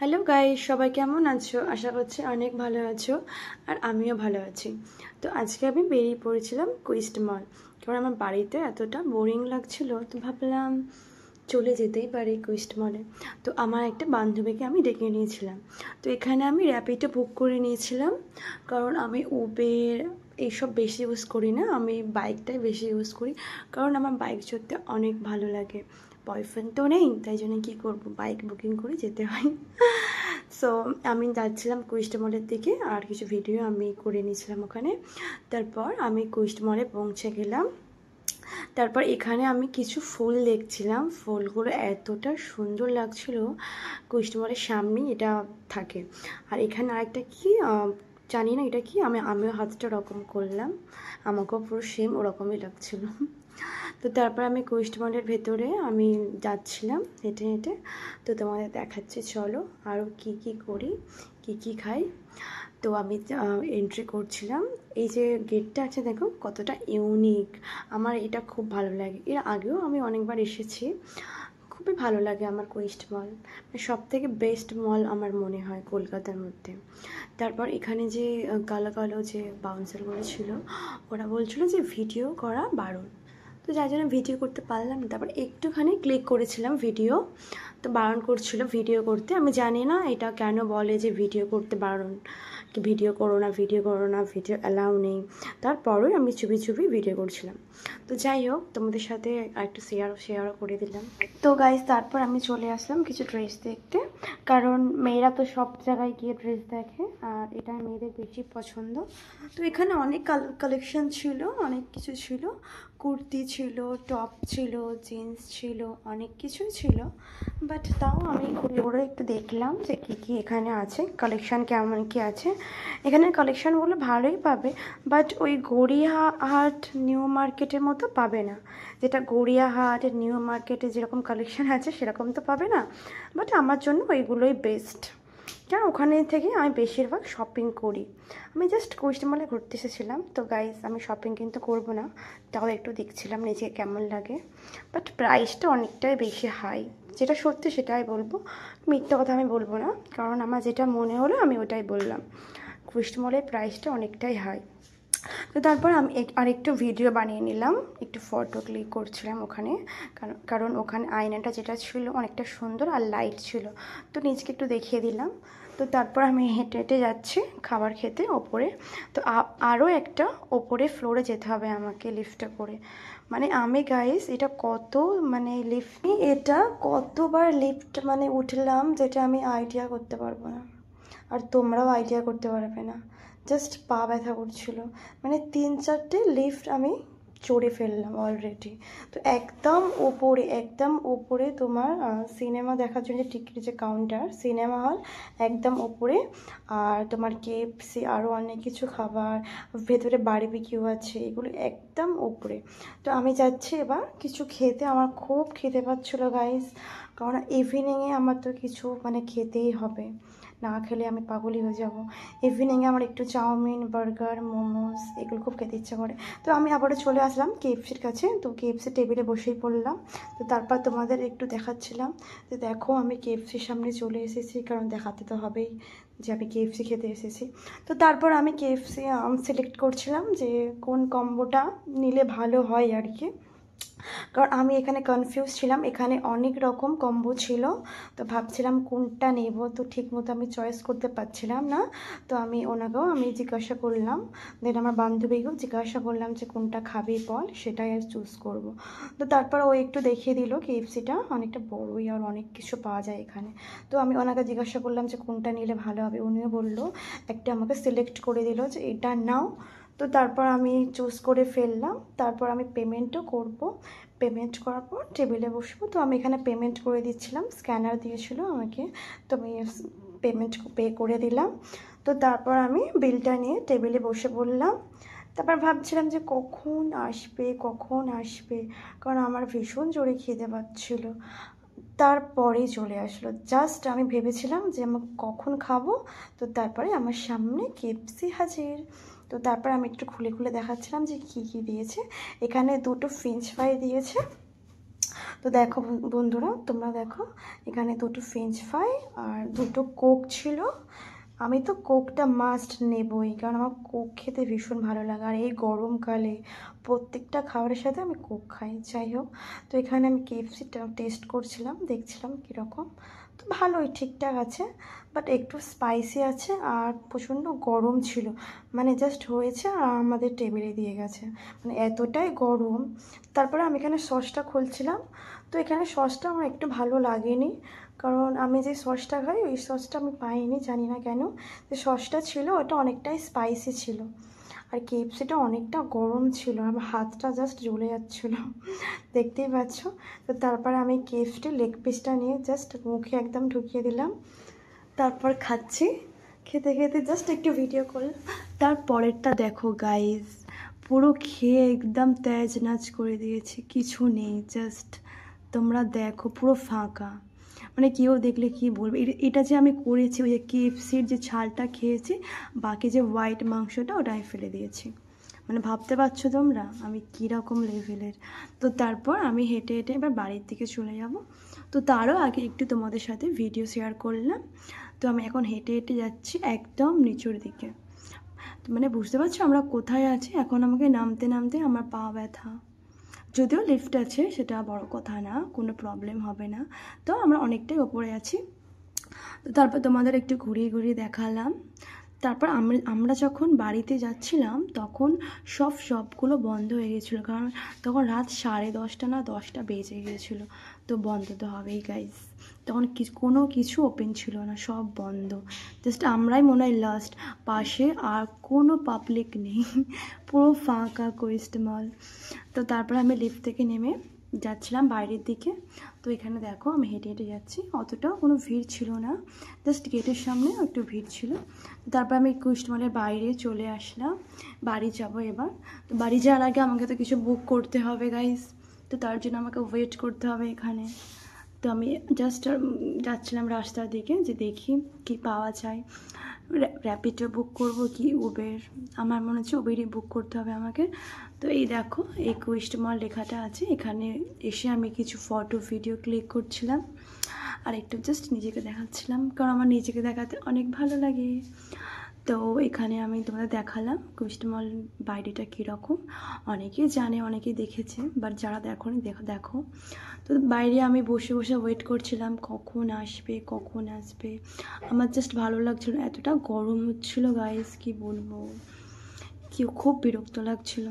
Hello guys, সবাই কেমন আছো? আশা করছি অনেক ভালো আছো আর আমিও ভালো আছি। তো আজকে আমি বেরিয়ে পড়েছিলাম কুইস্ট মল, কারণ আমার বাড়িতে এতটা বোরিং লাগছিল, তো ভাবলাম চলে যেতেই পারি কুইস্ট মলে। তো আমার একটা বান্ধবীকে আমি ডেকে নিয়েছিলাম। তো এখানে আমি র্যাপিডো বুক করে নিয়েছিলাম, কারণ আমি উবের এইসব বেশি ইউজ করি না, আমি বাইকটাই বেশি ইউজ করি, কারণ আমার বাইক চড়তে অনেক ভালো লাগে। বয়ফ্রেন্ড তো নেই, তাই জন্য কী করবো, বাইক বুকিং করে যেতে হয়। সো আমি যাচ্ছিলাম কুইস্ট মলের দিকে, আর কিছু ভিডিও আমি করে নিয়েছিলাম ওখানে। তারপর আমি কুইস্ট মলে পৌঁছে গেলাম। তারপর এখানে আমি কিছু ফুল দেখছিলাম, ফুলগুলো এতটা সুন্দর লাগছিল। কুইস্ট মলের সামনেই এটা থাকে। আর এখানে আরেকটা কি জানি না এটা কি, আমিও হাতটা ওরকম করলাম, আমাকেও পুরো সেম ওরকমই লাগছিল। তো তারপর আমি কুইস্ট মলের ভেতরে আমি যাচ্ছিলাম হেঁটে হেঁটে। তো তোমাদের দেখাচ্ছি, চলো আরও কি কি করি, কি কি খাই। তো আমি এন্ট্রি করছিলাম। এই যে গেটটা আছে দেখো কতটা ইউনিক, আমার এটা খুব ভালো লাগে। এর আগেও আমি অনেকবার এসেছি, খুবই ভালো লাগে আমার কুইস্ট মল, সব থেকে বেস্ট মল আমার মনে হয় কলকাতার মধ্যে। তারপর এখানে যে কালো কালো যে বাউন্সারগুলো ছিল, ওরা বলছিল যে ভিডিও করা বারণ, তো যার জন্য ভিডিও করতে পারলাম না। তারপর একটুখানি ক্লিক করেছিলাম ভিডিও, তো বারণ করছিল ভিডিও করতে। আমি জানি না এটা কেন বলে যে ভিডিও করতে বারণ, কি ভিডিও করো না, ভিডিও করো না, ভিডিও অ্যালাউ নেই। তারপরেও আমি চুপি চুপি ভিডিও করছিলাম। তো যাই হোক, তোমাদের সাথে আরেকটু শেয়ারও করে দিলাম। তো গাইজ, তারপর আমি চলে আসলাম কিছু ড্রেস দেখতে, কারণ মেয়েরা তো সব জায়গায় গিয়ে ড্রেস দেখে, আর এটা মেয়েদের বেশি পছন্দ। তো এখানে অনেক কালেকশন ছিল, অনেক কিছু ছিল, কুর্তি ছিল, টপ ছিল, জিন্স ছিল, অনেক কিছুই ছিল। বাট তাও আমি ঘুরে ঘুরে একটু দেখলাম যে কী কী এখানে আছে, কালেকশান কেমন কী আছে। এখানের কালেকশানগুলো ভালোই পাবে, বাট ওই গড়িয়াহাট নিউ মার্কেটের মতো পাবে না। যেটা গড়িয়াহাট নিউ মার্কেটে যেরকম কালেকশান আছে সেরকম তো পাবে না, বাট আমার জন্য ওইগুলোই বেস্ট, কারণ ওখানে থেকে আমি বেশিরভাগ শপিং করি। আমি জাস্ট কুইস্ট মলে ঘুরতে এসেছিলাম। তো গাইজ, আমি শপিং কিন্তু করবো না, তাও একটু দেখছিলাম নিজে কেমন লাগে। বাট প্রাইসটা অনেকটাই বেশি হাই, যেটা সত্যি সেটাই বলবো, মিথ্যা কথা আমি বলবো না, কারণ আমার যেটা মনে হলো আমি ওটাই বললাম। কুইস্ট মলের প্রাইসটা অনেকটাই হাই। তো তারপর আমি আরেকটু ভিডিও বানিয়ে নিলাম, একটু ফটো ক্লিক করছিলাম ওখানে, কারণ ওখানে আয়নাটা যেটা ছিল অনেকটা সুন্দর আর লাইট ছিল, তো নিজেকে একটু দেখিয়ে দিলাম। তো তারপর আমি হেঁটে হেঁটে যাচ্ছি খাবার খেতে ওপরে। তো আরও একটা ওপরে ফ্লোরে যেতে হবে আমাকে লিফটে করে। মানে আমি গাইস এটা কত মানে এটা কতবার লিফট মানে উঠলাম, যেটা আমি আইডিয়া করতে পারবো না, আর তোমরাও আইডিয়া করতে পারবে না। জাস্ট পা ব্যথা করছিল, মানে 3-4টে লিফট আমি চড়ে ফেললাম অলরেডি। তো একদম ওপরে তোমার সিনেমা দেখার জন্য যে টিকিট যে কাউন্টার, সিনেমা হল একদম ওপরে। আর তোমার কেএফসি আরও অনেক কিছু খাবার, ভেতরে বারবিকিউ আছে, এগুলো একদম ওপরে। তো আমি যাচ্ছি এবার কিছু খেতে, আমার খুব খেতে পাচ্ছিলো গাইস, কারণ ইভিনিংয়ে আমার তো কিছু মানে খেতেই হবে, না খেলে আমি পাগলই হয়ে যাব। ইভিনিংয়ে আমার একটু চাউমিন, বার্গার, মোমোস এগুলো খুব খেতে ইচ্ছা করে। তো আমি আবারও চলে আসলাম কেএফসির কাছে, তো কেএফসি টেবিলে বসেই পড়লাম। তো তারপর তোমাদের একটু দেখাচ্ছিলাম যে দেখো আমি কেএফসির সামনে চলে এসেছি, কারণ দেখাতে তো হবেই যে আমি কেএফসি খেতে এসেছি। তো তারপর আমি কেএফসি সিলেক্ট করছিলাম যে কোন কম্বোটা নিলে ভালো হয় আর কি, কারণ আমি এখানে কনফিউজ ছিলাম, এখানে অনেক রকম কম্বো ছিল। তো ভাবছিলাম কোনটা নেব, তো ঠিক মতো আমি চয়েস করতে পারছিলাম না। তো ওনাকেও আমি জিজ্ঞাসা করলাম, দেন আমার বান্ধবীকেও জিজ্ঞাসা করলাম যে কোনটা খাবি বল, সেটাই আর চুজ করব। তো তারপর ও একটু দেখিয়ে দিল কেএফসিটা অনেকটা বড়োই, আর অনেক কিছু পাওয়া যায় এখানে। তো আমি ওনাকে জিজ্ঞাসা করলাম যে কোনটা নিলে ভালো হবে, উনিও বললো, একটা আমাকে সিলেক্ট করে দিল যে এটা নাও। তো তারপর আমি চুজ করে ফেললাম, তারপর আমি পেমেন্টও করব। পেমেন্ট করার পর টেবিলে বসবো। তো আমি এখানে পেমেন্ট করে দিচ্ছিলাম, স্ক্যানার দিয়েছিল আমাকে, তো আমি পেমেন্ট পে করে দিলাম। তো তারপর আমি বিলটা নিয়ে টেবিলে বসে পড়লাম। তারপর ভাবছিলাম যে কখন আসবে, কারণ আমার ভীষণ জোরে খিদে পাচ্ছিলো। তারপরেই চলে আসলো, জাস্ট আমি ভেবেছিলাম যে আমি কখন খাবো, তো তারপরে আমার সামনে কেএফসি হাজির। তো তারপর আমি একটু খুলে খুলে দেখাচ্ছিলাম যে কী কী দিয়েছে। এখানে 2টো ফ্রেঞ্চ ফ্রাই দিয়েছে, তো দেখো বন্ধুরা, তোমরা দেখো এখানে দুটো ফ্রেঞ্চ ফ্রাই আর দুটো কোক ছিল। আমি তো কোকটা মাস্ট নেবই, কারণ আমার কোক খেতে ভীষণ ভালো লাগে, আর এই গরমকালে প্রত্যেকটা খাবারের সাথে আমি কোক খাই। যাই হোক, তো এখানে আমি কেএফসিটা টেস্ট করছিলাম, দেখছিলাম কীরকম। তো ভালোই, ঠিকঠাক আছে, বাট একটু স্পাইসি আছে আর প্রচণ্ড গরম ছিল। মানে জাস্ট হয়েছে আর আমাদের টেবিলে দিয়ে গেছে, মানে এতটাই গরম। তারপরে আমি এখানে সসটা খুলছিলাম, তো এখানে সসটা আমার একটু ভালো লাগেনি, কারণ আমি যে সসটা খাই ওই সসটা আমি পাইনি, জানি না কেন। যে সসটা ছিল ওটা অনেকটাই স্পাইসি ছিল, আর কেএফসিটা অনেকটা গরম ছিল, আমার হাতটা জাস্ট জ্বলে যাচ্ছিলো, দেখতেই পাচ্ছ। তো তারপর আমি কেএফসির লেগ পিসটা নিয়ে জাস্ট মুখে একদম ঢুকিয়ে দিলাম, তারপর খাচ্ছি। খেতে খেতে জাস্ট একটু ভিডিও করলাম। তারপরেরটা দেখো গাইজ, পুরো খেয়ে একদম তেজ নাচ করে দিয়েছে, কিছু নেই, জাস্ট তোমরা দেখো পুরো ফাঁকা। মানে কেউ দেখলে কি বলবে, এটা যে আমি করেছি, ওই যে কেএফসির যে ছালটা খেয়েছি, বাকি যে হোয়াইট মাংসটা ওটা আমি ফেলে দিয়েছি। মানে ভাবতে পারছো তোমরা আমি কীরকম লেভেলের। তো তারপর আমি হেঁটে হেঁটে এবার বাড়ির দিকে চলে যাব। তো তারও আগে একটু তোমাদের সাথে ভিডিও শেয়ার করলাম। তো আমি এখন হেঁটে হেঁটে যাচ্ছি একদম নিচুর দিকে। তো মানে বুঝতে পারছো আমরা কোথায় আছি। এখন আমাকে নামতে নামতে আমার পা ব্যথা, যদিও লিফট আছে, সেটা বড় কথা না, কোনো প্রবলেম হবে না। তো আমরা অনেকটাই ওপরে আছি। তো তারপর তোমাদের একটু ঘুরিয়ে ঘুরিয়ে দেখালাম। তারপর আমরা যখন বাড়িতে যাচ্ছিলাম তখন সবগুলো বন্ধ হয়ে গেছিলো, কারণ তখন রাত 10:30 না 10টা বেজে গিয়েছিলো। তো বন্ধ তো হবেই গাইস, তখন কোনো কিছু ওপেন ছিল না, সব বন্ধ। জাস্ট আমরাই মনে হয় লাস্ট, পাশে আর কোনো পাবলিক নেই, পুরো ফাঁকা কোয়েস্ট মল। তো তারপর আমি লিফট থেকে নেমে যাচ্ছিলাম বাইরের দিকে। তো এখানে দেখো আমি হেঁটে হেঁটে যাচ্ছি, অতটাও কোনো ভিড় ছিল না, জাস্ট গেটের সামনে একটু ভিড় ছিল। তারপর আমি কোয়েস্ট মলের বাইরে চলে আসলাম, বাড়ি যাব এবার। তো বাড়ি যাওয়ার আগে আমাকে তো কিছু বুক করতে হবে গাইস, তো তার জন্য আমাকে ওয়েট করতে হবে এখানে। তো আমি জাস্ট যাচ্ছিলাম রাস্তার দিকে যে দেখি কি পাওয়া যায়, র্যাপিডো বুক করব কি উবের। আমার মনে হচ্ছে উবেরই বুক করতে হবে আমাকে। তো এই দেখো এই কোয়েস্ট মল লেখাটা আছে, এখানে এসে আমি কিছু ফটো ভিডিও ক্লিক করছিলাম আর একটু জাস্ট নিজেকে দেখাচ্ছিলাম, কারণ আমার নিজেকে দেখাতে অনেক ভালো লাগে। তো এখানে আমি তোমাদের দেখালাম কোয়েস্ট মল বাইরেটা কীরকম। অনেকেই জানে, অনেকেই দেখেছে, বাট যারা দেখোনি দেখো। তো বাইরে আমি বসে বসে ওয়েট করছিলাম কখন আসবে। আমার জাস্ট ভালো লাগছিল, এতটা গরম হচ্ছিলো গাইস কি বলবো, খুব বিরক্ত লাগছিল।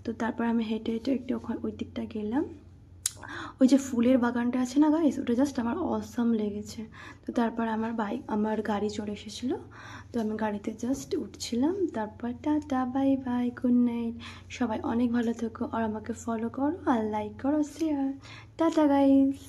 তো তারপর আমি হেঁটে হেঁটে একটু ওই দিকটা গেলাম। ওই যে ফুলের বাগানটা আছে না গাইস, ওটা জাস্ট আমার অসাম লেগেছে। তো তারপর আমার গাড়ি চলে এসেছিলো, তো আমি গাড়িতে জাস্ট উঠছিলাম। তারপর tata bye bye, good night, সবাই অনেক ভালো থেকো, আর আমাকে ফলো করো আর লাইক করো, শেয়ার। Tata guys.